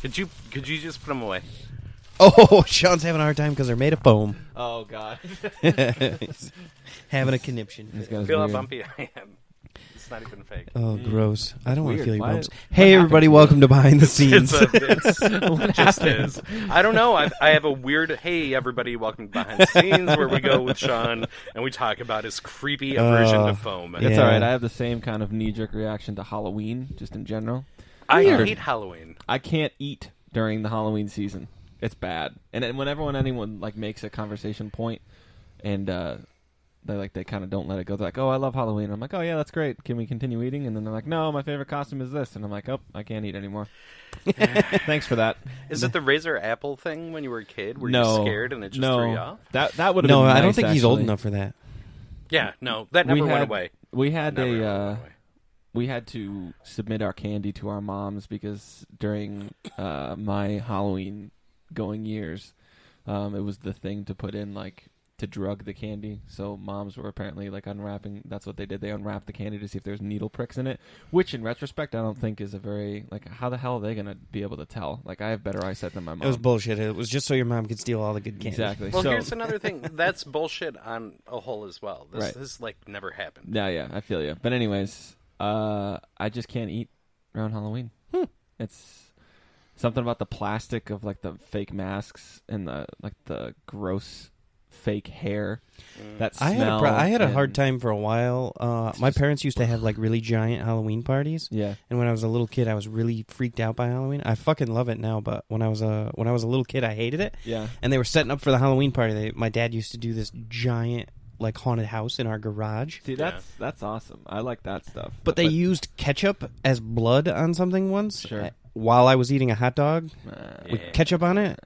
Could you just put them away? Oh, Sean's having a hard time because they're made of foam. Oh, God. He's having a conniption. Feel how bumpy I am. It's not even fake. Oh, gross. I don't want to feel your bumps. What Hey, everybody, welcome to Behind the Scenes. It just is. I don't know. I have a weird, hey, everybody, welcome to Behind the Scenes, where we go with Sean and we talk about his creepy aversion to foam. It's Yeah. all right. I have the same kind of knee-jerk reaction to Halloween, just in general. I hate Halloween. I can't eat during the Halloween season. It's bad. And then whenever anyone like makes a conversation point and they kind of don't let it go. They're like, "Oh, I love Halloween." I'm like, "Oh yeah, that's great. Can we continue eating?" And then they're like, "No, my favorite costume is this." And I'm like, "Oh, I can't eat anymore." Thanks for that. Is it the razor apple thing when you were a kid? Were you scared and it just threw you off? That would have No, been nice, I don't think he's old actually. enough for that. Yeah, no, that never went away. We had Never went away. we had to submit our candy to our moms because during my Halloween going years, it was the thing to put in, like, to drug the candy. So moms were apparently like unwrapping. That's what they did. They unwrapped the candy to see if there's needle pricks in it, which in retrospect I don't think is a very, like, how the hell are they going to be able to tell? Like, I have better eyesight than my mom. It was bullshit. It was just so your mom could steal all the good candy. Exactly. Well, So- here's another thing. That's bullshit on a whole as well. This Right. has, like, never happened. Yeah, I feel you. But anyways, I just can't eat around Halloween. It's something about the plastic of, like, the fake masks and the gross fake hair. That smell. I had a hard time for a while. My parents used to have like really giant Halloween parties. Yeah. And when I was a little kid, I was really freaked out by Halloween. I fucking love it now, but when I was a little kid, I hated it. Yeah. And they were setting up for the Halloween party. My dad used to do this giant like haunted house in our garage. See, that's awesome. I like that stuff. But they used ketchup as blood on something once. Sure. While I was eating a hot dog with Yeah. ketchup on it.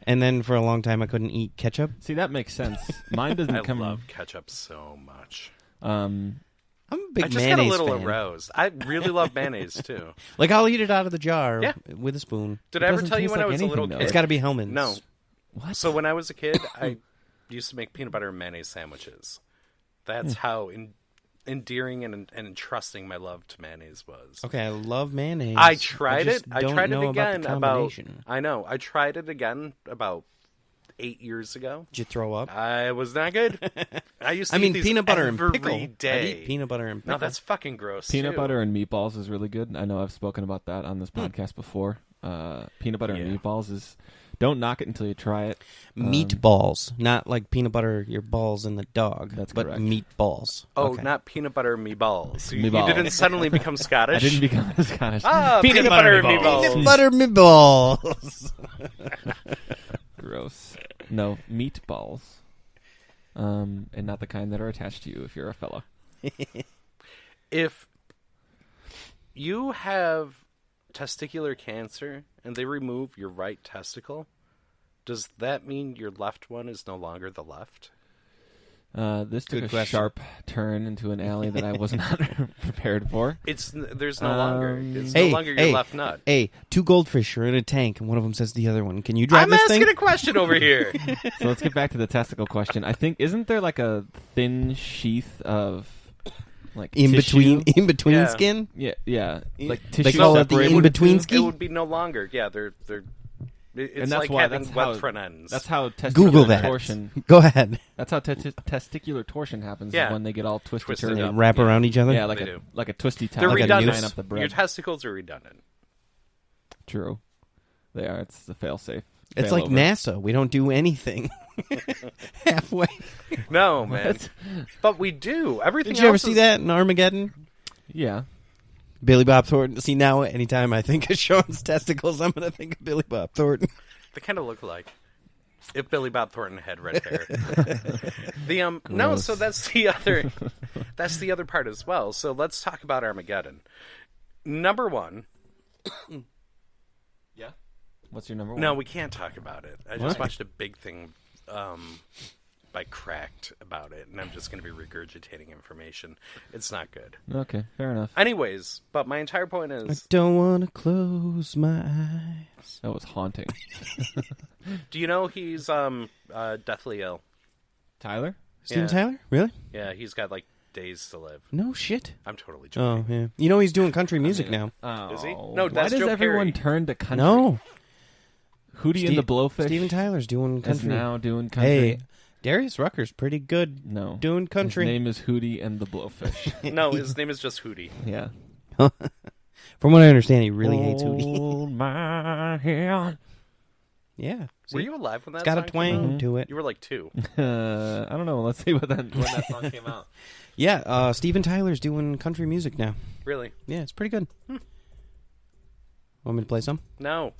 And then for a long time, I couldn't eat ketchup. See, that makes sense. Mine doesn't I come. love ketchup so much. I'm a big I just mayonnaise got a little fan. aroused. I really love mayonnaise too. Like, I'll eat it out of the jar Yeah. with a spoon. Did I ever doesn't tell you taste when I like was a little anything, kid? though. It's got to be Hellman's. No. What? So when I was a kid, I used to make peanut butter and mayonnaise sandwiches. That's how endearing and entrusting my love to mayonnaise was. Okay, I love mayonnaise. I tried just it. I don't tried know it again about the about. combination. I know. I tried it again about 8 years ago. Did you throw up? I was not good. I used to I eat mean, these peanut butter and every pickle. I'd day. eat peanut butter and pickle. No, that's fucking gross. Peanut too. butter and meatballs is really good. I know I've spoken about that on this podcast before. Peanut butter and meatballs is... Don't knock it until you try it. Meatballs, not like peanut butter, your balls in the dog. That's but correct. meatballs. Oh, Okay. not peanut butter meatballs. You Meatballs. didn't suddenly become Scottish. I didn't become Scottish. Peanut butter and meatballs. Peanut butter meatballs. Gross. No, meatballs. And not the kind that are attached to you if you're a fella. If you have testicular cancer and they remove your right testicle, does that mean your left one is no longer the left? This took Good a question. sharp turn into an alley that I was not prepared for. There's no longer. It's Hey, no longer your hey, left nut. Hey, two goldfish are in a tank, and one of them says to the other one, "Can you drive I'm this asking thing?" a question over here. So let's get back to the testicle question. I think, isn't there like a thin sheath of like in tissue? between Yeah. skin. Yeah. Like They tissue call it the separated. in-between It ski. would be no longer. Yeah, they're. It's And that's like why having that's web how front ends. That's how testicular Google that. torsion. Go ahead. That's how testicular torsion happens. Yeah. Is when they get all twisted. Twisted turned up. up. They wrap around each other. Yeah, like They a do. like a twisty They're towel. like a redundant. noose. Tying up the bread. Your testicles are redundant. True. They are. It's the fail-safe. It's like NASA. We don't do anything halfway. No, man. But we do. Everything Did you ever else see is- that in Armageddon? Yeah. Billy Bob Thornton. See, now anytime I think of Sean's testicles, I'm going to think of Billy Bob Thornton. They kind of look alike. If Billy Bob Thornton had red hair. No, so that's the other part as well. So let's talk about Armageddon. Number one. Yeah. What's your number one? No, we can't talk about it. I just Why? watched a big thing cracked about it, and I'm just going to be regurgitating information. It's not good. Okay, fair enough. Anyways, but my entire point I is, don't want to close my eyes. That was haunting. do you know he's deathly ill? Tyler? Steven Yeah. Tyler? Really? Yeah, he's got like days to live. No shit. I'm totally Oh, joking. yeah. You know he's doing country music now. Oh, Is he? No, why that's does Joe everyone Perry. turn to country? No. Hootie and the Blowfish Steven Tyler's doing is country. now doing country. Hey, Darius Rucker's pretty good No. doing country. His name is Hootie and the Blowfish. No, his name is just Hootie. Yeah. From what I understand, he really hates Hootie. Hold my hand. Yeah. Were See? you alive when that It's got a song twang came out? to it. You were like 2. I don't know. Let's see when that song came out. Yeah, Steven Tyler's doing country music now. Really? Yeah, it's pretty good. Want me to play some? No.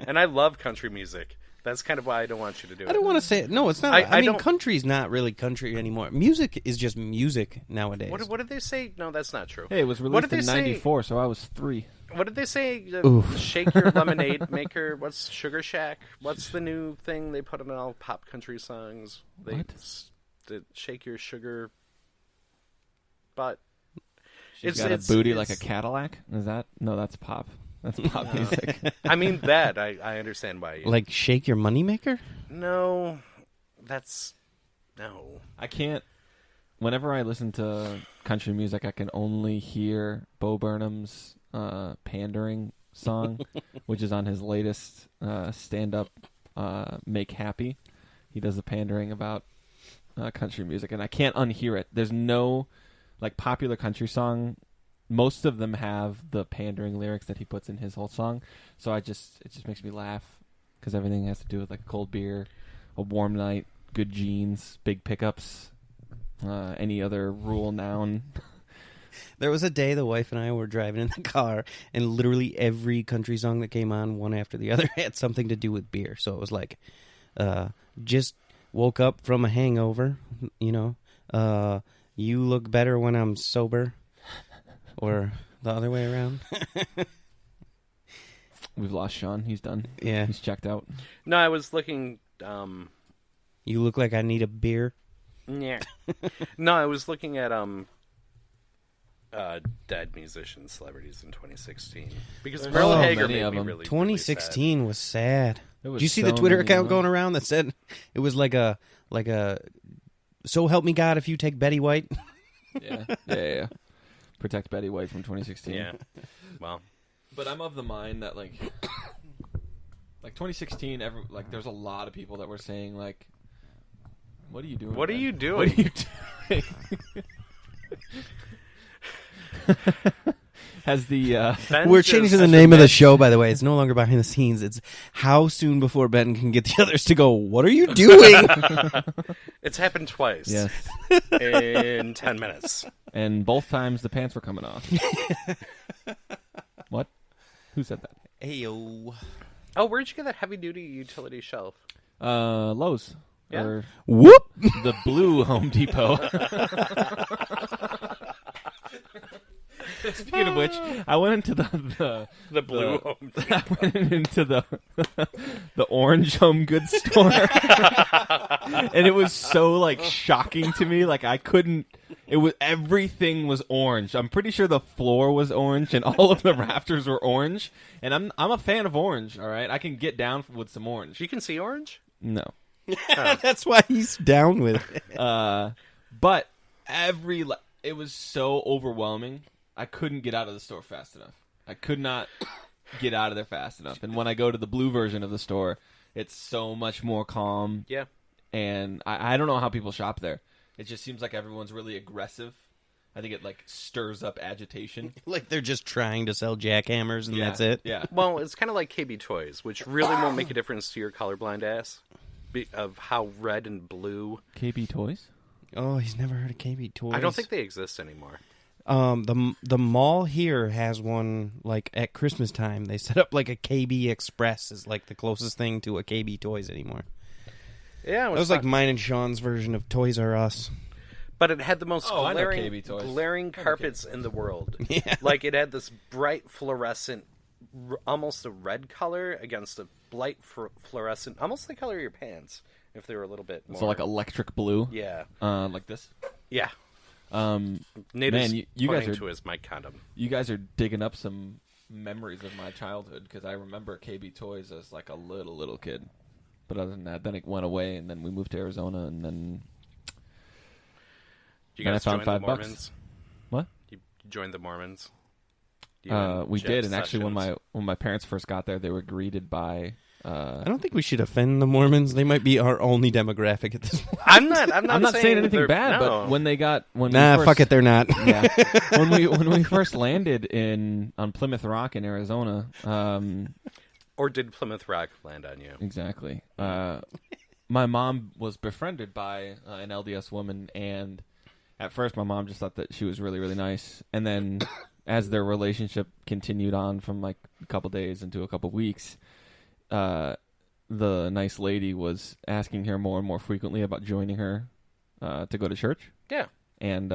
And I love country music. That's kind of why I don't want you to do it. I don't want to say it. No, it's not. I I mean, don't- country's not really country anymore. Music is just music nowadays. What did they say? No, that's not true. Hey, it was What did released they in say? '94, so I was 3. What did they say? Oof. Shake your lemonade maker. What's Sugar Shack? What's the new thing they put in all pop country songs? They What? the shake your sugar butt. She's got a booty like a Cadillac. Is that? No, that's pop. That's pop music. I mean that. I understand why. Like Shake Your Moneymaker? No, that's no. I can't. Whenever I listen to country music, I can only hear Bo Burnham's "Pandering" song, which is on his latest stand-up, "Make Happy." He does the pandering about country music, and I can't unhear it. There's no like popular country song. Most of them have the pandering lyrics that he puts in his whole song, so it just makes me laugh because everything has to do with like a cold beer, a warm night, good jeans, big pickups, any other rural noun. There was a day the wife and I were driving in the car, and literally every country song that came on, one after the other, had something to do with beer. So it was like, just woke up from a hangover, you know, you look better when I'm sober, or the other way around. We've lost Sean. He's done. Yeah. He's checked out. No, I was looking. You look like I need a beer. Yeah. No, I was looking at dead musicians, celebrities in 2016 because There's Merle so Hager many made of me them. really 2016 was sad. There was Did you see so the Twitter many account of them. going around that said it was like a so help me God if you take Betty White? Yeah. Protect Betty White from 2016. Yeah. Well, But I'm of the mind that like 2016, there's a lot of people that were saying like, "What are you doing? what are Ben? you doing? What are you doing?" Has the Ben's We're just- changing the name of the show, by the way. It's no longer behind the scenes. It's how soon before Ben can get the others to go, what are you doing? It's happened twice. yes, In 10 minutes. and both times the pants were coming off. What? Who said that? Hey, yo. Oh, where'd you get that heavy duty utility shelf? Lowe's. Yeah. Or Whoop. the blue Home Depot. Speaking of which, I went into the Blue Home I went into the orange home goods store, and it was so like shocking to me. Like I couldn't. It was everything was orange. I'm pretty sure the floor was orange, and all of the rafters were orange. And I'm a fan of orange. All right, I can get down with some orange. You can see orange? No, That's why he's down with it. but it was so overwhelming. I couldn't get out of the store fast enough. I could not get out of there fast enough. And when I go to the blue version of the store, it's so much more calm. Yeah. And I don't know how people shop there. It just seems like everyone's really aggressive. I think it like stirs up agitation. Like they're just trying to sell jackhammers and that's it. Yeah. Well, it's kind of like KB Toys, which really won't make a difference to your colorblind ass of how red and blue. KB Toys? Oh, he's never heard of KB Toys. I don't think they exist anymore. The mall here has one, like, at Christmas time. They set up, like, a KB Express is, like, the closest thing to a KB Toys anymore. Yeah, That was like mine and Sean's version of Toys R Us. But it had the most Oh, I know glaring, KB Toys. glaring carpets in the world. Yeah. Like, it had this bright fluorescent, almost a red color against a bright fluorescent, almost the color of your pants. if they were a little bit more. So like electric blue. Yeah. Like this. Yeah. Man, Nate's you guys pointing are to his mic condom. You guys are digging up some memories of my childhood because I remember KB Toys as like a little kid. But other than that, then it went away, and then we moved to Arizona, and then. You guys I found join the $5. Mormons? What? You joined the Mormons? We did, and actually, when my parents first got there, they were greeted by. I don't think we should offend the Mormons. They might be our only demographic at this point. I'm not saying anything bad, no. but when they got fuck it, they're not. Yeah, when we first landed on Plymouth Rock in Arizona. Or did Plymouth Rock land on you? Exactly. My mom was befriended by an LDS woman, and at first my mom just thought that she was really, really nice. And then as their relationship continued on from like a couple days into a couple weeks, the nice lady was asking her more and more frequently about joining her to go to church. Yeah. And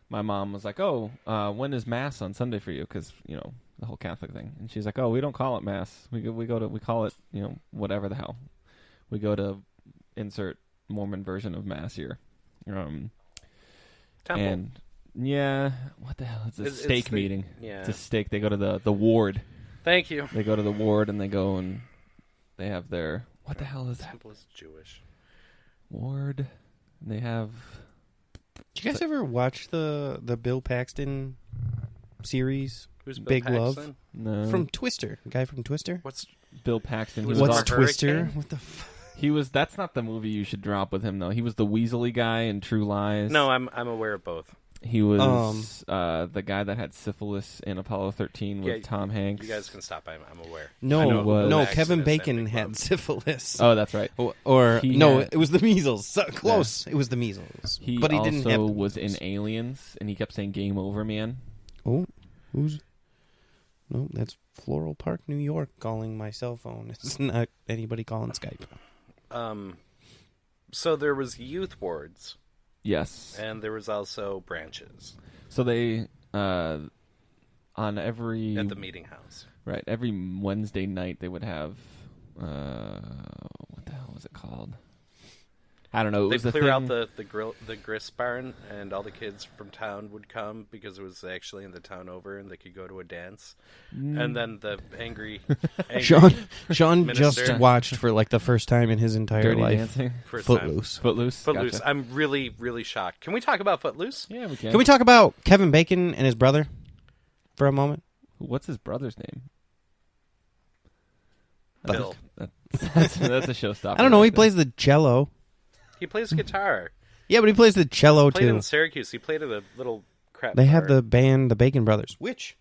my mom was like, "Oh, when is Mass on Sunday for you?" Because, you know, the whole Catholic thing. And she's like, "Oh, we don't call it Mass. We call it, you know, whatever the hell. We go to insert Mormon version of Mass here." Temple. And yeah, what the hell? It's a stake meeting. Yeah. It's a stake. They go to the ward. Thank you. They go to the ward and they go and they have their what the hell is that? Temple is Jewish. Ward. And they have. Did you guys ever watch the Bill Paxton series? Who's Bill Big Paxton? Love? No. From Twister. The guy from Twister? What's Bill Paxton? Was What's Mark Twister? Hurricane? What the He was. That's not the movie you should drop with him, though. He was the Weasley guy in True Lies. No, I'm aware of both. He was the guy that had syphilis in Apollo 13 with Tom Hanks. You guys can stop. I'm aware. No, Paxton Kevin is Bacon in Big had Love. syphilis. Oh, that's right. It was the measles. So close. It was the measles. He but he also didn't have the was measles. in Aliens, and he kept saying "Game over, man." Oh, who's? No, that's Floral Park, New York, calling my cell phone. It's not anybody calling Skype. So there was youth wards, Yes. and there was also branches So they on every at the meeting house. right every Wednesday night they would have what the hell was it called? I don't know. It They'd was the clear out thing- the grist barn, and all the kids from town would come because it was actually in the town over, and they could go to a dance. And then the angry Sean Minister. just watched for like the first time in his entire Dirty life. Dancing. first time. Footloose. Footloose. Footloose. Gotcha. I'm really, really shocked. Can we talk about Footloose? Yeah, we can. Can we talk about Kevin Bacon and his brother for a moment? What's his brother's name? Bill. That's a showstopper. I don't know. right He there. plays the cello. He plays guitar. Yeah, but he plays the cello Played too. in Syracuse. He played at a little crap They have bar. the band, the Bacon Brothers. Which?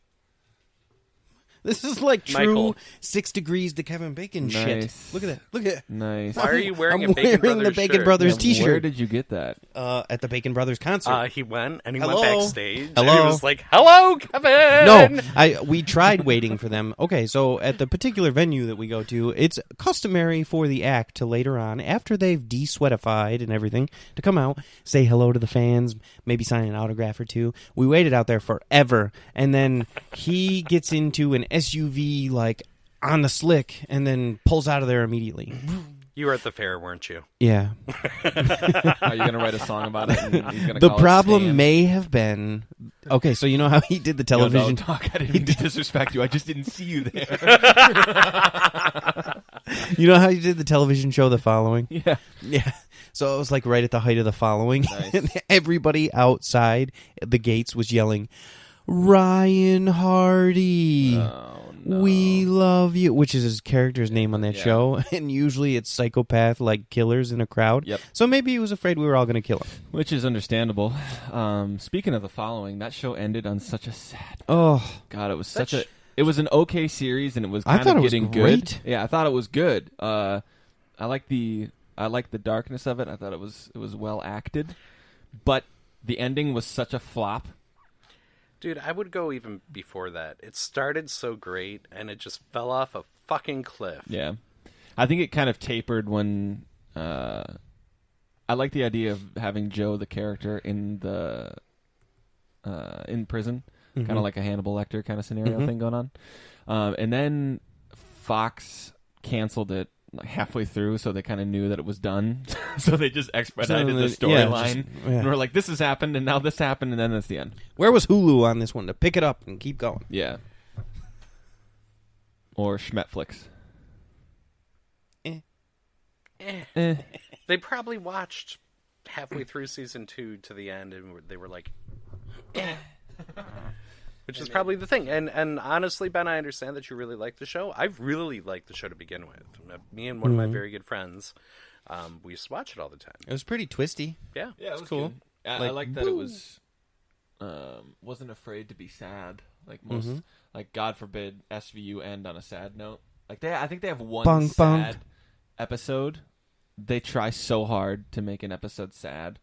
This is like true Michael. 6 Degrees to Kevin Bacon shit. Nice. Look at that. Look at that. Nice. Why are you wearing I'm a Bacon wearing the Brothers Bacon shirt? Brothers Yeah, t-shirt. Where did you get that? At the Bacon Brothers concert. He went and he Hello? went backstage. Hello? And he was like, "Hello, Kevin." No, we tried waiting for them. Okay, so at the particular venue that we go to, it's customary for the act to later on, after they've de-sweatified and everything, to come out, say hello to the fans, maybe sign an autograph or two. We waited out there forever, and then he gets into an SUV, like, on the slick, and then pulls out of there immediately. You were at the fair, weren't you? Yeah. Are you gonna write a song about it? And he's gonna The call it problem Stan? may have been... Okay, so you know how he did the Yo, television... don't talk. I didn't mean to disrespect you. I just didn't see you there. You know how you did the television show The Following? Yeah. Yeah. So it was like right at the height of The Following. Nice. And everybody outside the gates was yelling, "Ryan Hardy, Oh, no. we love you," which is his character's name on that Yeah. show. And usually it's psychopath like killers in a crowd. Yep. So maybe he was afraid we were all going to kill him. Which is understandable. Speaking of The Following, that show ended on such a sad. Oh, God, it was such a. It was an okay series, and it was I kind thought of it was getting great. good. Yeah, I thought it was good. I like the darkness of it. I thought it was well acted, but the ending was such a flop. Dude, I would go even before that. It started so great, and it just fell off a fucking cliff. Yeah, I think it kind of tapered when. I like the idea of having Joe, the character, in the in prison, kind of like a Hannibal Lecter kind of scenario thing going on, and then Fox canceled it like halfway through, so they kind of knew that it was done. So they just expedited the Yeah, storyline. yeah. And we're like, this has happened, and now this happened, and then that's the end. Where was Hulu on this one to pick it up and keep going? Yeah. Or Schmetflix. They probably watched halfway through season 2 to the end, and they were like, which is probably the thing. And honestly, Ben, I understand that you really like the show. I really liked the show to begin with. Me and one of my very good friends, we used to watch it all the time. It was pretty twisty. Yeah, Yeah, it was cool. good. I like that it was wasn't afraid to be sad. Like most, like God forbid SVU end on a sad note. Like I think they have one Bung, sad episode. They try so hard to make an episode sad,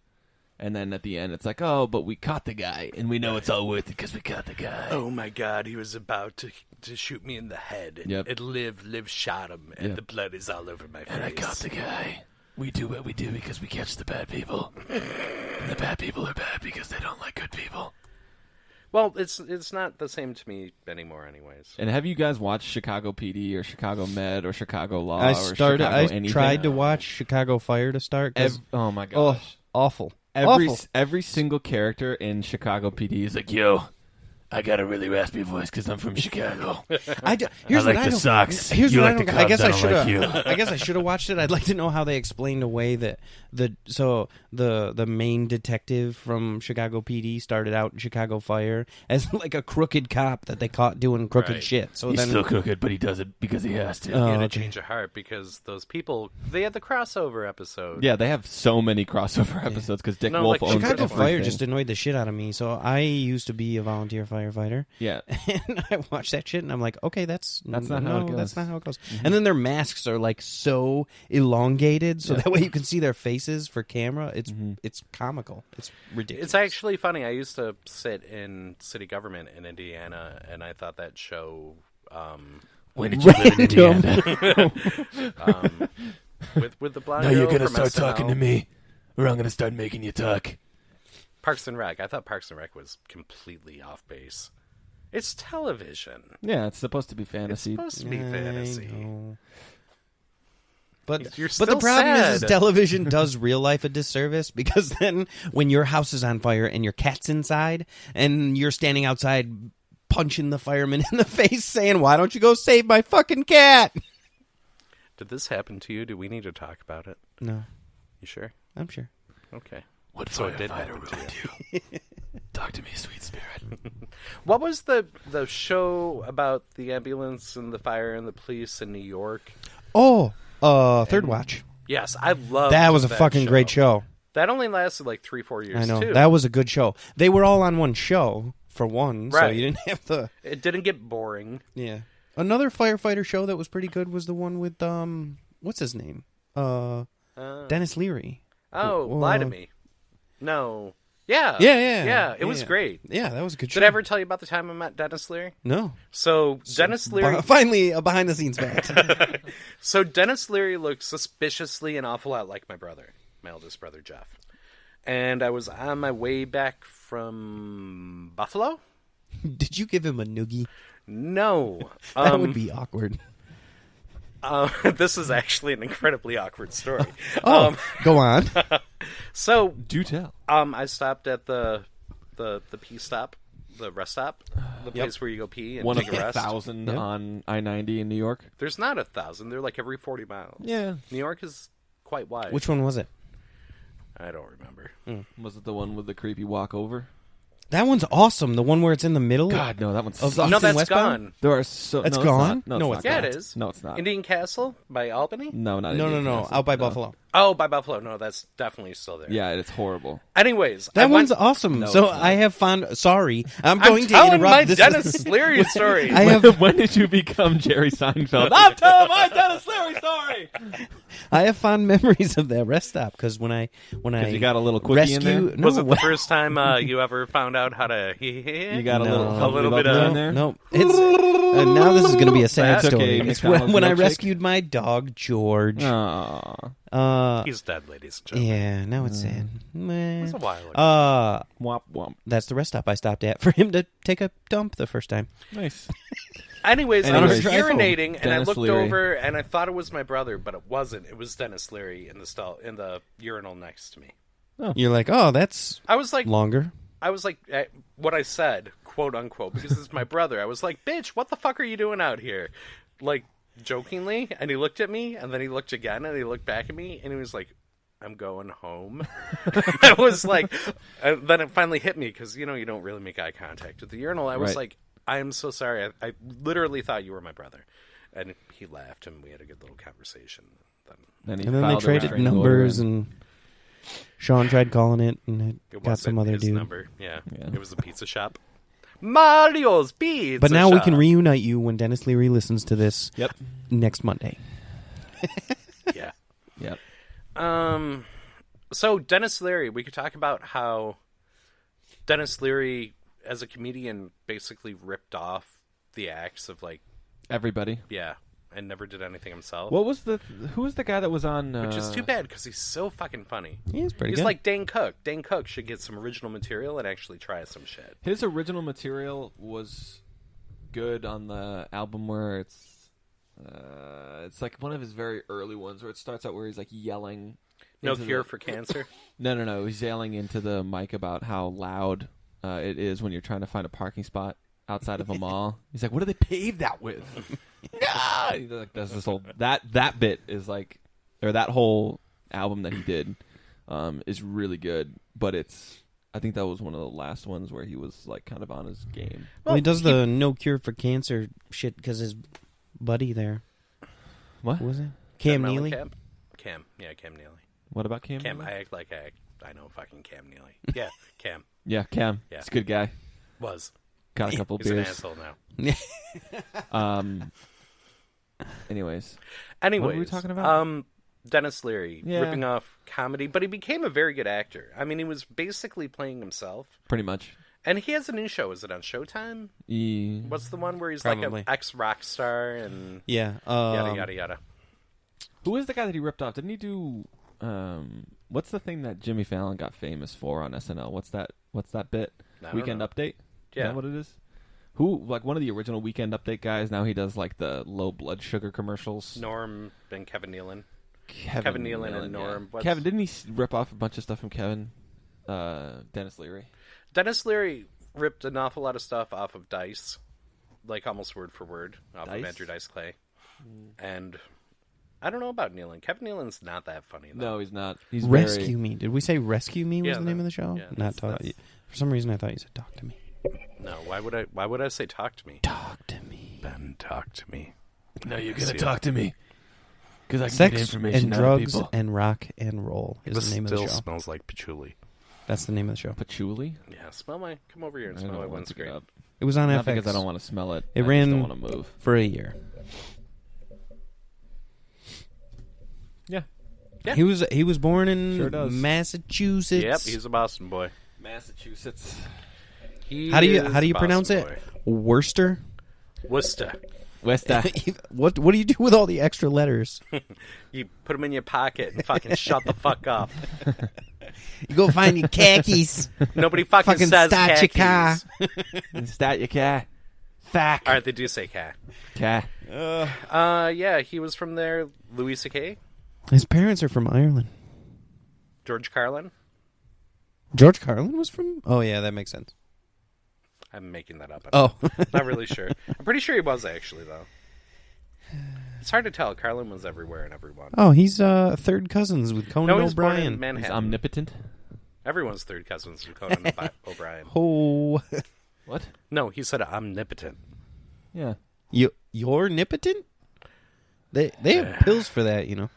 and then at the end it's like, oh, but we caught the guy, and we know it's all worth it because we caught the guy. Oh my God, he was about to shoot me in the head, and Liv shot him, and the blood is all over my face. And I caught the guy. We do what we do because we catch the bad people, and the bad people are bad because they don't like good people. Well, it's not the same to me anymore, anyways. And have you guys watched Chicago PD or Chicago Med or Chicago Law I or Chicago anything? tried to watch Chicago Fire to start. Oh my gosh! Awful. Every single character in Chicago PD is like, yo, I got a really raspy voice because I'm from Chicago. Here's I what like I the don't- Sox. Here's You what like the I don't. I Cubs. guess I don't should like you. have. I guess I should have watched it. I'd like to know how they explained away that the main detective from Chicago PD started out in Chicago Fire as like a crooked cop that they caught doing crooked Right. shit. So He's then still crooked, but he does it because he has to. He had a okay. change of heart because those people, they had the crossover episode. Yeah, they have so many crossover episodes because Dick No, Wolf like owns Chicago everything. Fire just annoyed the shit out of me. So I used to be a volunteer firefighter. Yeah. And I watched that shit, and I'm like, okay, that's not how it goes. That's not how it goes. And then their masks are like so elongated, so that way you can see their faces for camera. It's comical. It's ridiculous. It's actually funny. I used to sit in city government in Indiana, and I thought that show When did you live in Random. Indiana? with the blonde Now you're girl gonna from start talking SNL. to me, or I'm gonna start making you talk. Parks and Rec. I thought Parks and Rec was completely off base. It's television. Yeah, it's supposed to be It's fantasy. supposed to be fantasy. know. But You're but the still problem is sad. television does real life a disservice because then when your house is on fire and your cat's inside and you're standing outside punching the fireman in the face saying, "Why don't you go save my fucking cat?" Did this happen to you? Do we need to talk about it? No, You sure? I'm sure. Okay. What So it did firefighter happen to ruined you? Talk to me, sweet spirit. What was the show about the ambulance and the fire and the police in New York? Oh, Third Watch. Yes, I love That was a fucking great show. That only lasted like 3-4 years. I know. too. That was a good show. They were all on one show for one, so Right. you didn't have the It didn't get boring. yeah. Another firefighter show that was pretty good was the one with what's his name? Dennis Leary. Oh, lie to me. No. Yeah. Yeah. It was great. Yeah, that was a good show. Did I ever tell you about the time I met Dennis Leary? No. So Dennis Leary. Finally, a behind the scenes fact. So Dennis Leary looked suspiciously an awful lot like my brother, my eldest brother Jeff. And I was on my way back from Buffalo. Did you give him a noogie? No. That would be awkward. This is actually an incredibly awkward story. Go on. So Do tell. I stopped at the pee stop, the rest stop, the place where you go pee and One of take a rest. 1,000 on I-90 in New York. There's not 1,000. They're like every 40 miles. Yeah. New York is quite wide. Which one was it? I don't remember. Was it the one with the creepy walkover? That one's awesome. The one where it's in the middle. God, no, that one Of- sucks. No, Austin that's westbound? gone. There are so. That's no, gone? It's not. No, No, it's it's Yeah, not. it is. No, it's not. Indian Castle by Albany? No, not No, Indian Castle. out by No. Buffalo. Oh, by Buffalo. No, that's definitely still there. Yeah, it's horrible. Anyways, That I one's went, awesome. No, So it's not. I have fond. Sorry, I'm I'm going to telling interrupt. my This Dennis Leary story. I have When did you become Jerry Seinfeld? I'm telling my Dennis Leary story. I have fond memories of that rest stop because when I You got a little quickie in there. rescue. Was it the first time you ever found out how to? You got a No. little bit bit of- in there. No, it's now this is going to be a sad That's story. okay, It's McDonald's when I milkshake. rescued my dog George. Aw. He's dead, ladies and gentlemen. Yeah, now it's sad. It was a while ago. Womp womp. That's the rest stop I stopped at for him to take a dump the first time. Nice. Anyways, I was urinating, and I Dennis looked Leary. over, and I thought it was my brother, but it wasn't. It was Dennis Leary in the urinal next to me. You're like, oh, that's I was like, longer. what I said, quote unquote, because it's my brother. I was like, bitch, what the fuck are you doing out here? Like, jokingly, and he looked at me, and then he looked again, and he looked back at me, and he was like, I'm going home. I was like, and then it finally hit me, because, you don't really make eye contact at the urinal. I was like, I am so sorry. I literally thought you were my brother. And he laughed, and we had a good little conversation. And then they traded numbers, and Sean tried calling it, and it got some other his dude. number. Yeah, it was a pizza shop. Mario's Pizza But now Shop. we can reunite you when Dennis Leary listens to this next Monday. Yeah. Yep. So Dennis Leary, we could talk about how Dennis Leary, as a comedian, basically ripped off the acts of like everybody. Yeah, and never did anything himself. Who was the guy that was on? Which is too bad because he's so fucking funny. He is pretty He's good. like Dane Cook. Dane Cook should get some original material and actually try some shit. His original material was good on the album where it's like one of his very early ones where it starts out where he's like yelling. No Cure for Cancer? No. He's yelling into the mic about how loud it is when you're trying to find a parking spot outside of a mall. He's like, "What do they pave that with?" No! He's like, that's this whole that bit is like, or that whole album that he did is really good. But I think that was one of the last ones where he was like kind of on his game. Well, he does the No Cure for Cancer shit because his buddy there. What? Who was it? Cam John Neely? Mellencamp? Cam Neely. What about Cam? Cam, I act like I know fucking Cam Neely. Yeah, Cam. Yeah, Cam. Yeah. He's a good guy. Was. Got a couple He's an beers. asshole now. Anyways, what were we talking about? Dennis Leary, Yeah. ripping off comedy, but he became a very good actor. I mean, he was basically playing himself. Pretty much. And he has a new show. Is it on Showtime? What's the one where he's like Probably. an ex-rock star and Yeah. yada, yada, yada? Who was the guy that he ripped off? Didn't he do? What's the thing that Jimmy Fallon got famous for on SNL? What's that bit? I don't Weekend know. Update. Yeah. Is that what it is? Who, like one of the original Weekend Update guys? Now he does like the low blood sugar commercials. Norm and Kevin Nealon. Kevin Nealon and Norm. Yeah. Kevin, didn't he rip off a bunch of stuff from Kevin? Dennis Leary. Dennis Leary ripped an awful lot of stuff off of Dice, like almost word for word, off of Andrew Dice Clay. And I don't know about Nealon. Kevin Nealon's not that funny, though. No, he's not. He's Rescue Me. Did we say Rescue Me was Yeah, the name of the show? yeah, Not that's- For some reason, I thought you said Talk to Me. No, why would I say talk to me? Talk to me. Ben, talk to me. No, you're gonna talk to me because I can Sex get information and out drugs of people. and rock and roll is This the name of the still show. smells like patchouli. That's the name of the show. Patchouli. Yeah, come over here and I smell my don't want to get windscreen. up. It was on Not FX because I don't want to smell it. It I ran- just don't want to move. for a year. Yeah. Yeah. He was born in Sure does. Massachusetts. Yep, he's a Boston boy. Massachusetts. He How do you is a pronounce Boston it? boy. Worcester. Worcester. Westa. What do you do with all the extra letters? You put them in your pocket and fucking shut the fuck up. You go find your khakis. Nobody fucking says start your car. khakis. Start your car. Fact. All right, they do say car. Car. Yeah, he was from there. Louis C.K., His parents are from Ireland. George Carlin. George Carlin was from. Oh yeah, that makes sense. I'm making that up. Oh, Not really sure. I'm pretty sure he was actually, though. It's hard to tell. Carlin was everywhere and everyone. oh, he's third cousins with Conan No, he was born in O'Brien. He's Manhattan. omnipotent. Everyone's third cousins with Conan O'Brien. Oh, What? No, he said omnipotent. Yeah. you're nipotent? They have pills for that, you know.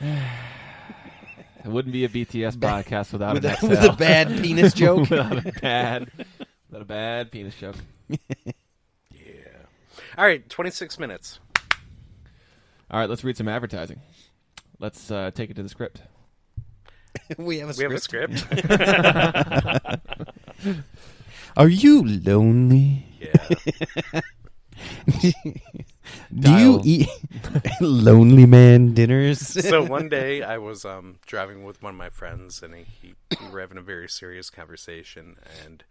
It wouldn't be a BTS podcast without With an a, XL. with a bad penis joke. without a bad penis joke. Yeah. All right, 26 minutes. All right, let's read some advertising. Let's take it to the script. We have a We have a script. script. Are you lonely? Yeah. Do you eat lonely man dinners? So one day I was driving with one of my friends, and we were having a very serious conversation, and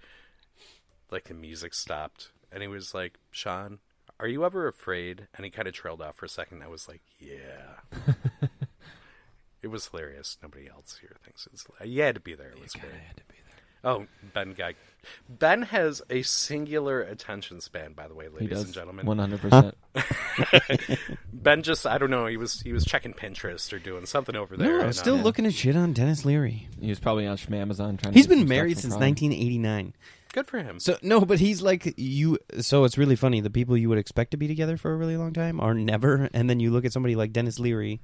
like the music stopped, and he was like, "Sean, are you ever afraid? And he kind of trailed off for a second. I was like, yeah. It was hilarious. Nobody else here thinks it's... You had to be there. It was great. Had to be there. Oh, Ben has a singular attention span, by the way, ladies and gentlemen. 100%. Ben just, I don't know, he was checking Pinterest or doing something over there. No, I'm still looking at shit on Dennis Leary. He was probably on Schmamazon trying to... He's been married since 1989. Good for him. So no, but he's like you. So it's really funny. The people you would expect to be together for a really long time are never. And then you look at somebody like Dennis Leary,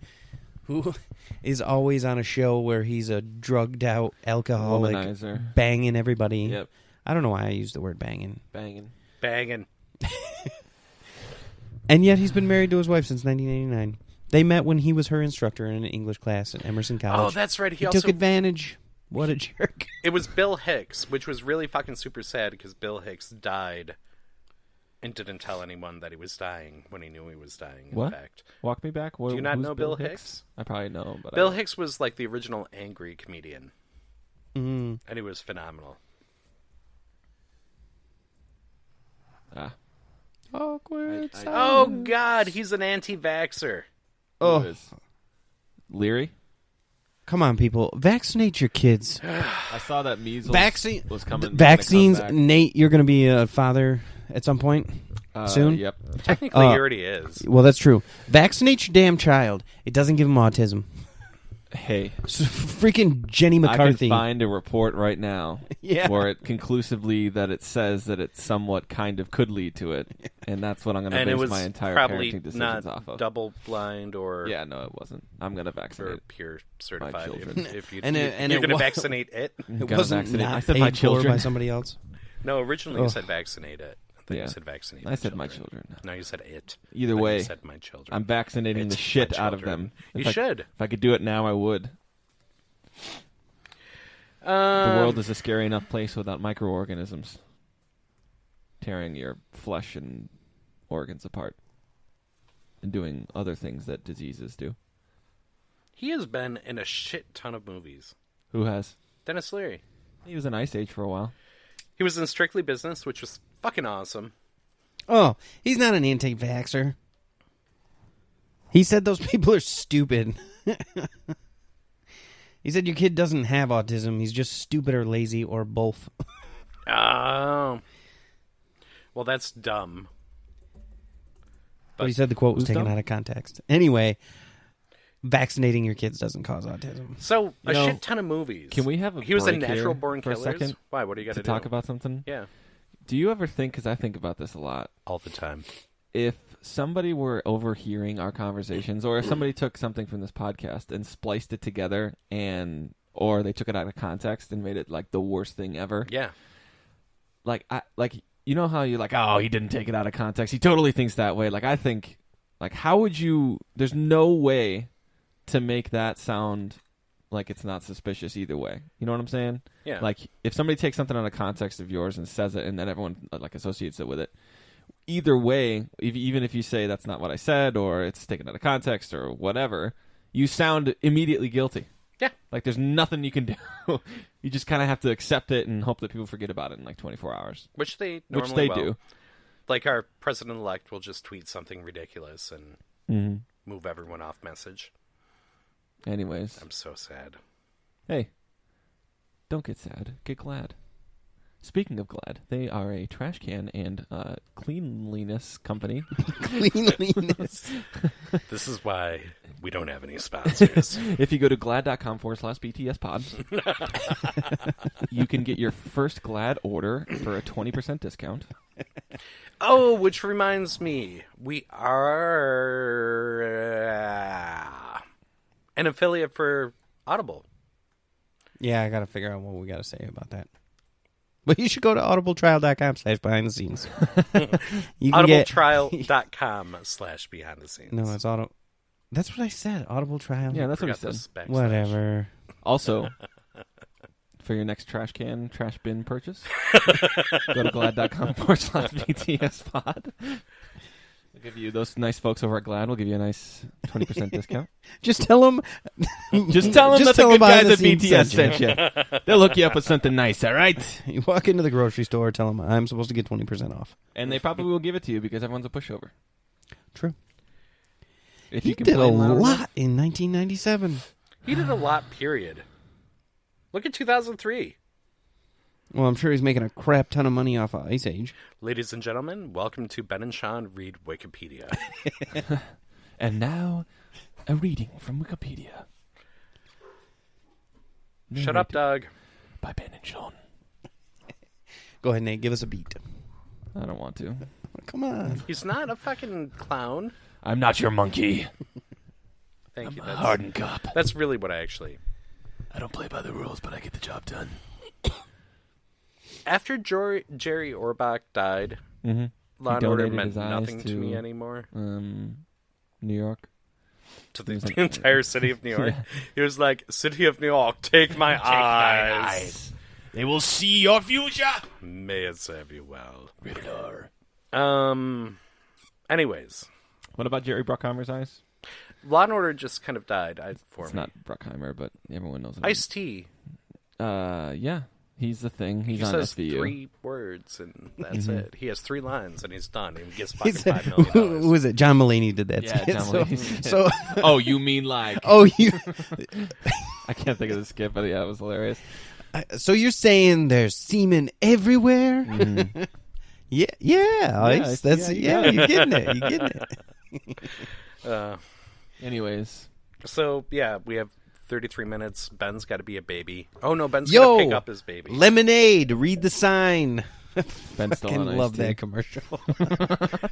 who is always on a show where he's a drugged out alcoholic, womanizer, banging everybody. Yep. I don't know why I used the word banging. Banging. And yet he's been married to his wife since 1989. They met when he was her instructor in an English class at Emerson College. Oh, that's right. He also took advantage. What a jerk. It was Bill Hicks, which was really fucking super sad because Bill Hicks died and didn't tell anyone that he was dying when he knew he was dying, in fact. Walk me back. Do you not know Bill Hicks? I probably know. But Bill Hicks was like the original angry comedian. Mm. And he was phenomenal. Awkward. Oh, God, he's an anti-vaxxer. Oh, Leary? Come on, people. Vaccinate your kids. I saw that measles was coming. Vaccines. Nate, you're going to be a father at some point soon? Yep. Technically, he already is. Well, that's true. Vaccinate your damn child. It doesn't give him autism. Hey. Freaking Jenny McCarthy. I can find a report right now Yeah. where it conclusively that it says that it somewhat kind of could lead to it. And that's what I'm going to base my entire parenting decisions off of. Double-blind or... Yeah, no, it wasn't. I'm going to vaccinate or pure certified. my children. If you, and you're going to vaccinate it? It wasn't not I said my paid for children. by somebody else? No, originally you said vaccinate it. Then you said vaccinate. I said my children. No, you said it. Either then way, you said my children. I'm vaccinating the shit out of them. You should. If I could do it now, I would. The world is a scary enough place without microorganisms tearing your flesh and organs apart and doing other things that diseases do. He has been in a shit ton of movies. Who has? Dennis Leary. He was in Ice Age for a while. He was in Strictly Business, which was fucking awesome. Oh, he's not an anti-vaxxer. He said those people are stupid. He said your kid doesn't have autism. He's just stupid or lazy or both. Oh. Well, that's dumb. But he said the quote was taken out of context. Anyway, vaccinating your kids doesn't cause autism. So, shit ton of movies. Can we have a He was in break Natural here Born for a Killers? second Why? What do you got to do? talk about something? Yeah. Do you ever think, because I think about this a lot, All the time. if somebody were overhearing our conversations, or if somebody took something from this podcast and spliced it together, or they took it out of context and made it like the worst thing ever. Yeah. Like you know how you're like, oh, he didn't take it out of context. He totally thinks that way. Like I think, like how would you? There's no way to make that sound like it's not suspicious either way. You know what I'm saying? Yeah. Like if somebody takes something out of context of yours and says it, and then everyone like associates it with it. Either way, even if you say that's not what I said, or it's taken out of context, or whatever, you sound immediately guilty. Yeah. Like there's nothing you can do. You just kind of have to accept it and hope that people forget about it in like 24 hours. Which they normally do. Like our president-elect will just tweet something ridiculous and move everyone off message. Anyways. I'm so sad. Hey, don't get sad. Get glad. Speaking of Glad, they are a trash can and cleanliness company. Cleanliness. This is why we don't have any sponsors. If you go to glad.com/BTS pod, you can get your first Glad order for a 20% discount. Oh, which reminds me, we are an affiliate for Audible. Yeah, I got to figure out what we got to say about that. But you should go to audibletrial.com/behind-the-scenes. Audibletrial.com/behind-the-scenes. No, it's auto. That's what I said. Audible trial. Yeah, that's what he Forgot said. the backslash. Whatever. Also, for your next trash bin purchase, go to glad.com/BTS pod. We'll give you those nice folks over at Glad. We'll give you a nice 20% discount. Just tell them. Just tell them that the good behind guys at scenes BTS sent you. They'll hook you up with something nice, all right? You walk into the grocery store, tell them I'm supposed to get 20% off. And they probably will give it to you because everyone's a pushover. True. If He you did a complain loud enough- lot in 1997. He did a lot, period. Look at 2003. Well, I'm sure he's making a crap ton of money off of Ice Age. Ladies and gentlemen, welcome to Ben and Sean Read Wikipedia. And now, a reading from Wikipedia. Shut up, Doug. By Ben and Sean. Go ahead, Nate. Give us a beat. I don't want to. Come on. He's not a fucking clown. I'm not your monkey. Thank you. I'm a hardened cop. That's really what I actually... I don't play by the rules, but I get the job done. After Jerry Orbach died, Mm-hmm. Law and Order donated meant his eyes nothing to to- me anymore. New York. To the, He was like- the entire city of New York. Yeah. He was like, City of New York, take my eyes. They will see your future. May it serve you well. Rated R. Anyways, What about Jerry Bruckheimer's eyes? Law and Order just kind of died for It's me. not Bruckheimer, but everyone knows it. Ice-T. Yeah. He's the thing. He's He on says SVU. 3 words, and that's Mm-hmm. it. He has 3 lines, and he's done. He gets He fucking said- $5 million. Who was it? John Mulaney did that. Yeah, skit. John So- Mulaney. so Oh, you mean like... oh, you. I can't think of the skit, but yeah, it was hilarious. So you're saying there's semen everywhere? Mhm. Yeah, Ice. That's yeah, you're getting it. You're getting it. Anyways. So, yeah, we have 33 minutes. Ben's got to be a baby. Oh, no, Ben's Yo, going to pick up his baby. Lemonade. Read the sign. Ben's still I on love Ice-T. that commercial.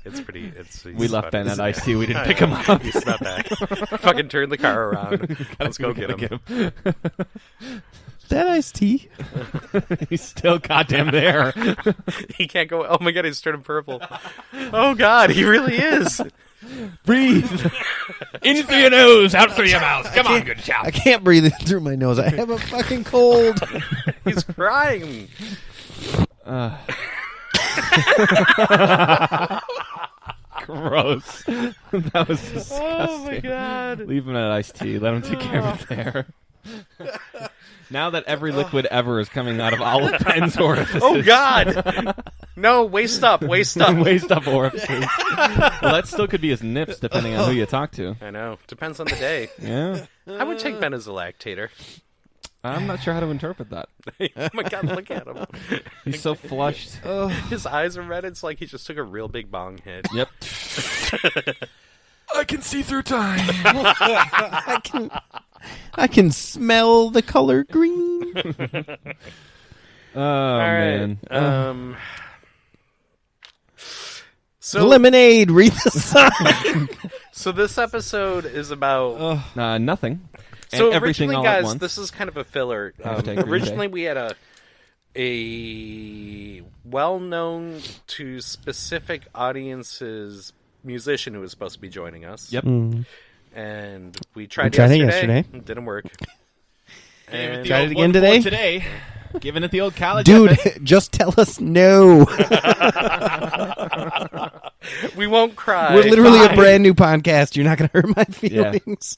It's pretty... We left Ben at Ice. Ice-T. We didn't pick him up. He's not back. Fucking turn the car around. Let's go get him. That iced tea. He's still goddamn there. He can't go... Oh, my God, he's turning purple. Oh, God, he really is. Breathe. In through your nose, out through your mouth. Come on, good I child. can't breathe it through my nose. I have a fucking cold. He's crying. Gross. That was disgusting. Oh, my God. Leave him at Ice-T. Let him take care of it there. Now that every liquid ever is coming out of all of Ben's orifices. Oh, God. No, waist up, waist up. Waist up orifices. Well, that still could be his nips, depending on who you talk to. I know. Depends on the day. Yeah. I would take Ben as a lactator. I'm not sure how to interpret that. Oh, my God, look at him. He's so flushed. His eyes are red. It's like he just took a real big bong hit. Yep. I can see through time. I can smell the color green. Oh, All right. man. So, Lemonade. Read the sign. so this episode is about... Nothing. So and everything originally, all guys, at once. this is kind of a filler. Hashtag Green Originally, Day. we had a well-known to specific audiences musician who was supposed to be joining us. Yep. And we tried, tried it yesterday. yesterday. It didn't work. And Tried it again today? Today. Giving it the old college Dude, effort. just tell us no. we won't cry. We're literally Fine. a brand new podcast. You're not going to hurt my feelings.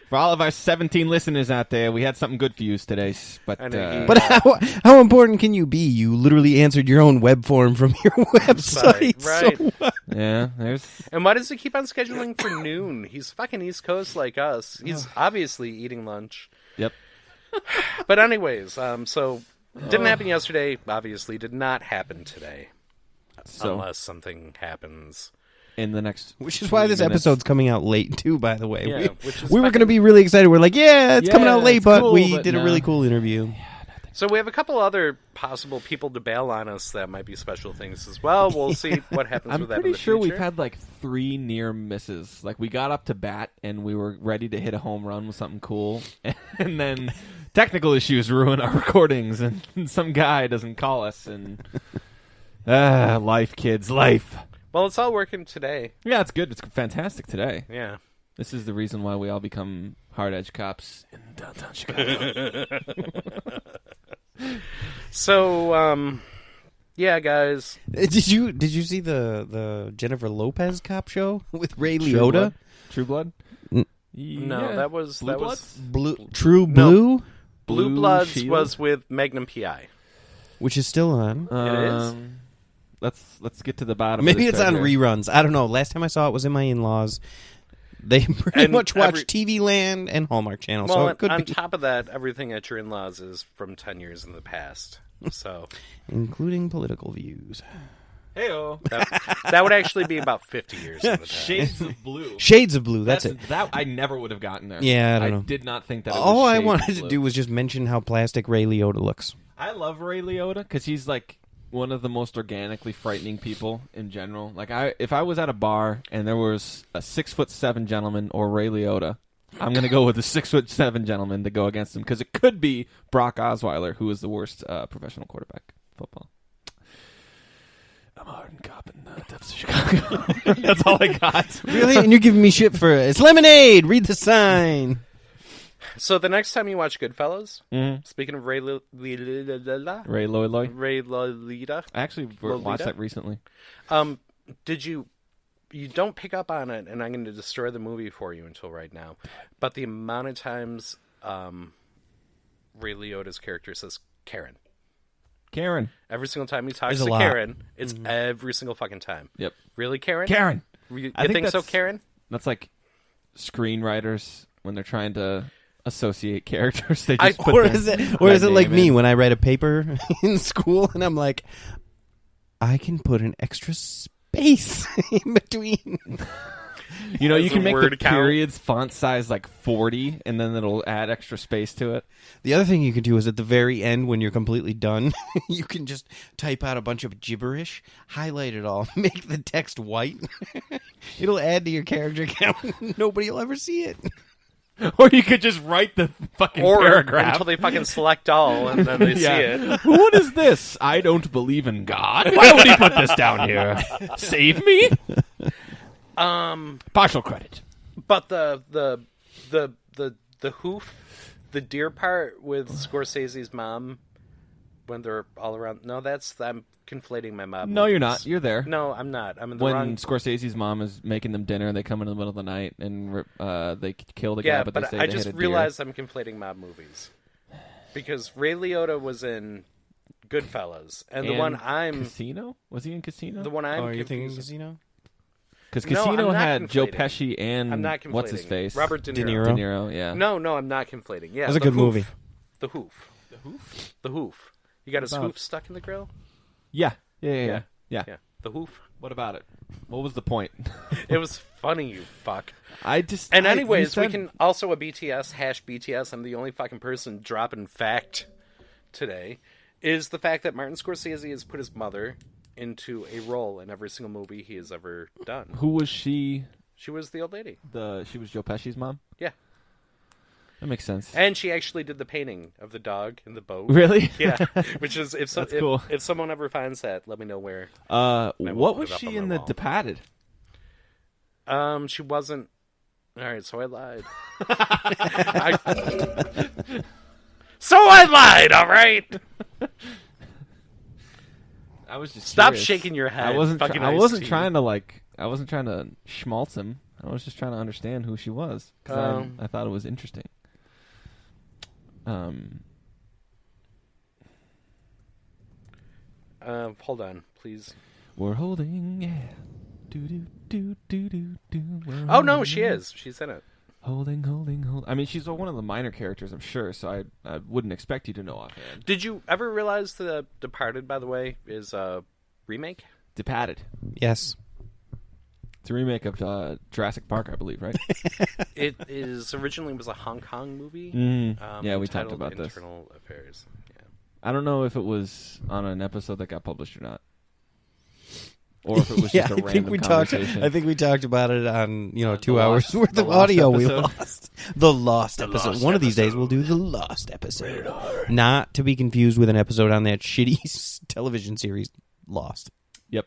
For all of our 17 listeners out there, we had something good for you today. But, I know you- But how important can you be? You literally answered your own web form from your website. Right. So what? yeah, there's... And why does he keep on scheduling for noon? He's fucking East Coast like us. He's obviously eating lunch. Yep. But anyways, so didn't happen yesterday. Obviously, did not happen today. So, Unless something happens. in the next... Which is why this 3 minutes- episode's coming out late, too, by the way. Yeah, which is we were fucking- going to be really excited. We're like, yeah, it's coming out Yeah, late, it's but cool, we but did a no. really cool interview. So we have a couple other possible people to bail on us that might be special things as well. We'll see what happens I'm with that in pretty the sure future. we've had like 3 near misses. Like we got up to bat and we were ready to hit a home run with something cool, and then technical issues ruin our recordings, and some guy doesn't call us. And life, kids, life. Well, it's all working today. Yeah, it's good. It's fantastic today. Yeah. This is the reason why we all become hard edge cops in downtown Chicago. So, Yeah, guys. Did you see the Jennifer Lopez cop show with Ray True Liotta? Blood? True Blood? No, that was Blue that Bloods? was True No. Blue, Blue Bloods Shield? was with Magnum PI. which is still on. is? Let's get to the bottom. Maybe of it's this on right here. reruns. I don't know. Last time I saw it was in my in-laws. They pretty And much watch every- TV Land and Hallmark Channel. Well, so it could on be, top of that, everything at your in-laws is from 10 years in the past. So including political views. Heyo. that would actually be about 50 years in the past. Shades of Blue. Shades of Blue. That's it. That I never would have gotten there. Yeah, I don't know. did not think that. It All was I Shades wanted of to Blue. do was just mention how plastic Ray Liotta looks. I love Ray Liotta because he's like one of the most organically frightening people in general. Like if I was at a bar and there was a 6'7" gentleman or Ray Liotta, I'm gonna go with the 6'7" gentleman to go against him because it could be Brock Osweiler, who is the worst professional quarterback in football. I'm a hardened cop in the depths of Chicago. That's all I got. Really? And you're giving me shit for it. It's lemonade. Read the sign. So the next time you watch Goodfellas, Mhm. speaking of Ray Ray Liotta. Lolita, I actually Lolita? watched that recently. did you don't pick up on it, and I'm going to destroy the movie for you until right now, but the amount of times Ray Liotta's character says Karen. Karen. Every single time he talks There's a to lot. Karen, it's every single fucking time. Yep. Really, Karen? Karen. You I think think so, that's- Karen? That's like screenwriters when they're trying to associate characters. They just put Or their- is it their like name me in. when I write a paper in school and I'm like, I can put an extra space in between. You know, you As can a make the word count. periods font size like 40, and then it'll add extra space to it. The other thing you can do is at the very end when you're completely done, you can just type out a bunch of gibberish, highlight it all, make the text white. It'll add to your character count. Nobody will ever see it. Or you could just write the fucking Or paragraph. until they fucking select all, and then they see it. What is this? I don't believe in God. Why would he put this down here? Save me? Partial credit. But the hoof, the deer part with Scorsese's mom when they're all around. No, I'm conflating my mom. No, you're movies. not. You're there. No, I'm not. I'm in the When wrong. Scorsese's mom is making them dinner, they come in the middle of the night and they kill the Yeah, guy, but they but say I they just hit a realized I'm conflating mob movies because Ray Liotta was in Goodfellas, and the one I'm Casino? Was he in Casino? the one I'm Are you thinking confused- casino? Because No, I'm Casino not had Joe conflating. Pesci and I'm not conflating. what's his face? Robert De Niro. De Niro. De Niro, yeah. No, I'm not conflating. Yeah, That was a the good hoof. movie. The hoof. The hoof? The hoof. You got his About- hoof stuck in the grill. Yeah. Yeah. Yeah. The hoof. What about it? What was the point? It was funny, you fuck. I just And I- anyways, you we said- can also a BTS #BTS. I'm the only fucking person dropping fact today. Is the fact that Martin Scorsese has put his mother into a role in every single movie he has ever done. Who was she? She was the old lady. She was Joe Pesci's mom. Yeah, That makes sense. and she actually did the painting of the dog in the boat. Really? Yeah, which is if That's cool. if someone ever finds that, let me know where. What won't was put it up she on in my the wall. Departed? She wasn't. All right, so I lied. So I lied. All right. I was just Stop curious. shaking your head. I wasn't. fucking I wasn't Ice-T. trying to I wasn't trying to schmaltz him. I was just trying to understand who she was because I thought it was interesting. Hold on, please. We're holding, yeah. Do do do do do do. Oh no, she is. She's in it. Holding. I mean, she's one of the minor characters, I'm sure. So I wouldn't expect you to know offhand. Did you ever realize the Departed, by the way, is a remake? Departed. Yes. It's a remake of Jurassic Park, I believe, right? It is originally was a Hong Kong movie. Yeah, we talked entitled about this. Internal Affairs. Yeah. I don't know if it was on an episode that got published or not, or if it was Yeah, just a I think random we talked. conversation. I think we talked about it on 2 The hours lost- worth the of lost audio we episode. lost. The lost episode. lost One of these days episode. we'll do the lost episode. Not to be confused with an episode on that shitty television series Lost. Yep.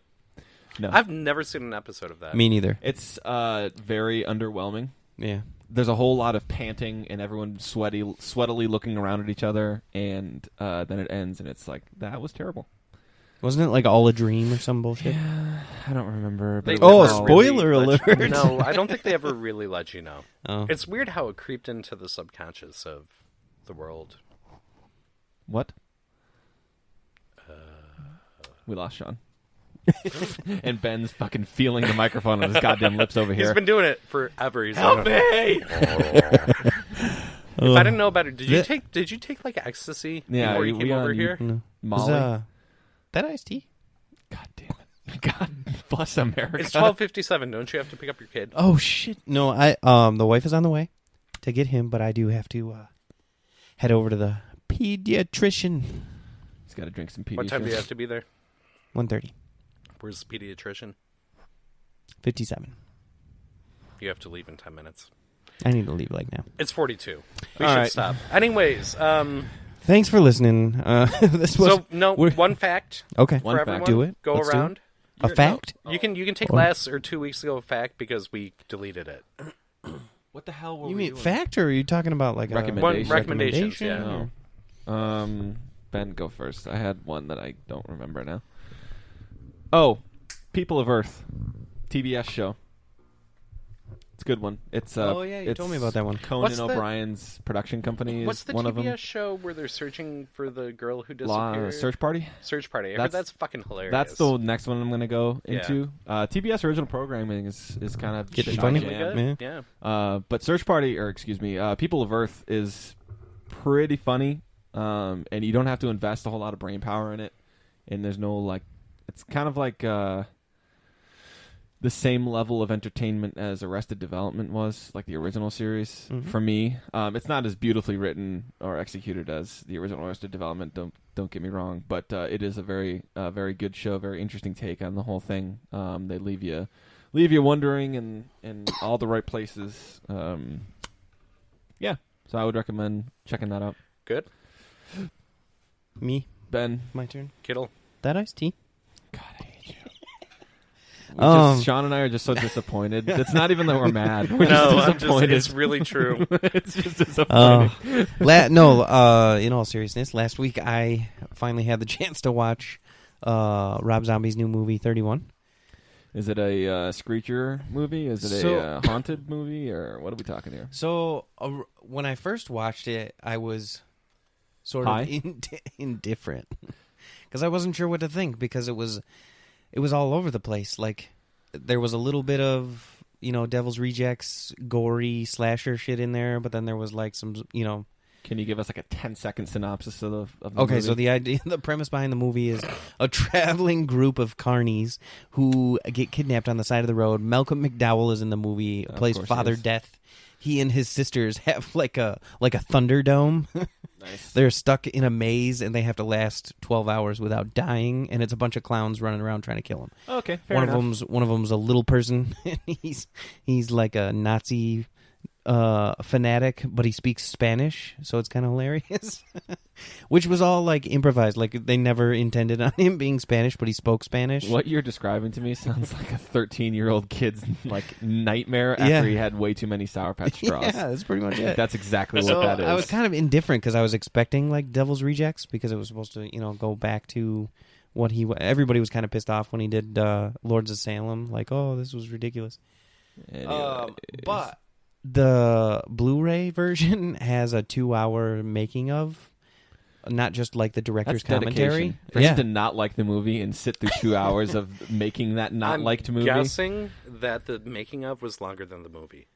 No, I've never seen an episode of that. Me neither. it's very underwhelming. Yeah. There's a whole lot of panting and everyone sweatily looking around at each other, and then it ends, and it's like that was terrible. Wasn't it like all a dream or some bullshit? Yeah, I don't remember. But They it was never all- spoiler really let alert. you- No, I don't think they ever really let you know. Oh. It's weird how it creeped into the subconscious of the world. What? We lost Sean. And Ben's fucking feeling the microphone on his goddamn lips over here. He's been doing it forever. He's Help like, me! If I didn't know about it, did you take like ecstasy Yeah, before you we came over on- here? No. Molly? That iced tea? God damn it. God bless America. It's 12:57. Don't you have to pick up your kid? Oh shit! No, the wife is on the way to get him, but I do have to head over to the pediatrician. He's got to drink some pediatrician. What time do you have to be there? 1:30. Where's the pediatrician? 57. You have to leave in 10 minutes. I need to leave like now. It's 42. We All should right. stop. Anyways, Thanks for listening. This was one fact okay. One for fact. everyone. Do it. Go Let's do around. A fact? You can take Or- last or 2 weeks ago fact because we deleted it. What the hell were You we mean doing? fact, or are you talking about like Recommendation. One recommendations, yeah. recommendation? Oh. Ben, go first. I had one that I don't remember now. Oh, People of Earth, TBS show. It's a good one. It's Oh, yeah, you told me about that one. Conan What's the- O'Brien's production company What's is the one of TBS them. show where they're searching for the girl who disappeared? Search Party. Search Party. I heard That's- that's fucking hilarious. That's the next one I'm going to go Yeah. into. TBS original programming is kind of Getting shocking. funny? Shockingly Yeah. good. Yeah. But Search Party, or excuse me, People of Earth is pretty funny, and you don't have to invest a whole lot of brain power in it. And there's no like, it's kind of like the same level of entertainment as Arrested Development was, like the original series. Mhm. For me, it's not as beautifully written or executed as the original Arrested Development. Don't get me wrong, but it is a very good show, very interesting take on the whole thing. They leave you wondering in all the right places. Yeah, so I would recommend checking that out. Good. Me, Ben, my turn. Kittle. That iced tea. God, I hate you. Sean and I are just so disappointed. It's not even that we're mad. We're just disappointed. It's really true. It's just disappointing. In all seriousness, last week I finally had the chance to watch Rob Zombie's new movie, 31. Is it a Screecher movie? Is it a haunted movie? Or what are we talking here? So when I first watched it, I was sort High? of indifferent because I wasn't sure what to think because it was all over the place. Like there was a little bit of Devil's Rejects, gory slasher shit in there, but then there was like some Can you give us like a 10-second synopsis of the Okay, movie? so the premise behind the movie is a traveling group of carnies who get kidnapped on the side of the road. Malcolm McDowell is in the movie, plays course he Father is. Death. He and his sisters have like a Thunderdome. Nice. They're stuck in a maze and they have to last 12 hours without dying, and it's a bunch of clowns running around trying to kill them. Okay, fair One enough. of them's a little person. And he's like a Nazi fanatic, but he speaks Spanish, so it's kind of hilarious. Which was all like improvised. Like they never intended on him being Spanish, but he spoke Spanish. What you're describing to me sounds like a 13-year-old kid's like nightmare after Yeah. he had way too many Sour Patch straws. Yeah, that's pretty much it. That's exactly So what that is. I was kind of indifferent because I was expecting like Devil's Rejects because it was supposed to, go back to what everybody was kind of pissed off when he did Lords of Salem. Like, oh, this was ridiculous. Anyways. But the Blu-ray version has a 2-hour making of, not just like the director's That's commentary. dedication. For him to not like the movie and sit through 2 hours of making that not I'm liked movie. guessing that the making of was longer than the movie.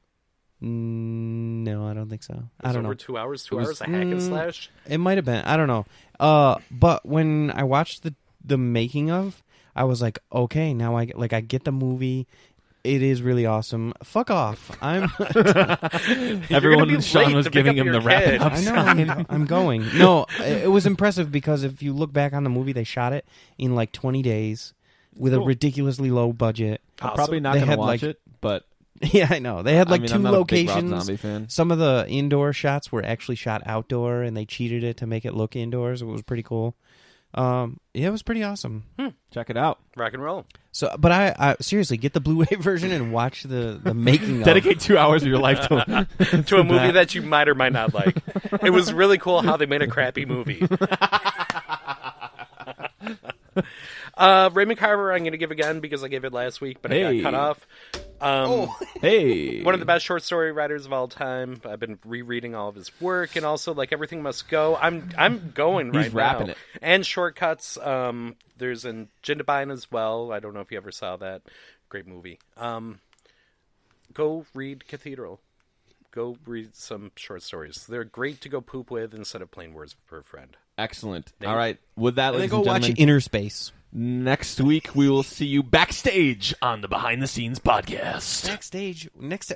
No, I don't think so. I don't over know. 2 hours. 2 It was- hours of hack and slash. It might have been. I don't know. But when I watched the making of, I was like, okay, now I get the movie. It is really awesome. Fuck off. I'm. Everyone, Sean was giving him the wrap up. I know. I'm going. No, it was impressive because if you look back on the movie, they shot it in like 20 days with a Cool. ridiculously low budget. I'm probably not They going to had, watch like, it, but Yeah, I know. They had like I mean, 2 I'm not a big Rob locations. Zombie fan. Some of the indoor shots were actually shot outdoor, and they cheated it to make it look indoors. It was pretty cool. It was pretty awesome. Check it out. Rock and roll. So, but I seriously get the Blu-ray version and watch the making of. Dedicate 2 hours of your life to To a movie that you might or might not like. It was really cool how they made a crappy movie. Raymond Carver, I'm going to give again because I gave it last week, but I got cut off. Hey, One of the best short story writers of all time. I've been rereading all of his work, and also like Everything Must Go. I'm going right now. He's rapping it. And Shortcuts. There's in Jindabyne as well. I don't know if you ever saw that. Great movie. Go read Cathedral. Go read some short stories. They're great to go poop with instead of plain words for a friend. Excellent. All right. With that, And then ladies go and watch gentlemen, Inner Space. next week we will see you backstage on the Behind the Scenes podcast. Backstage.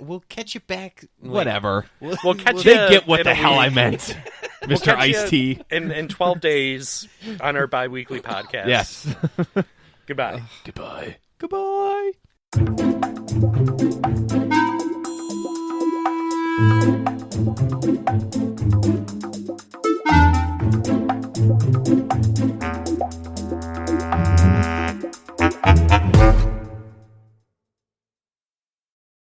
We'll catch you back. Whatever. We'll catch They you. get what in the a hell I week. meant, We'll Mr. catch Ice-T. you in 12 days on our bi-weekly podcast. Yes. Goodbye. Goodbye. Goodbye.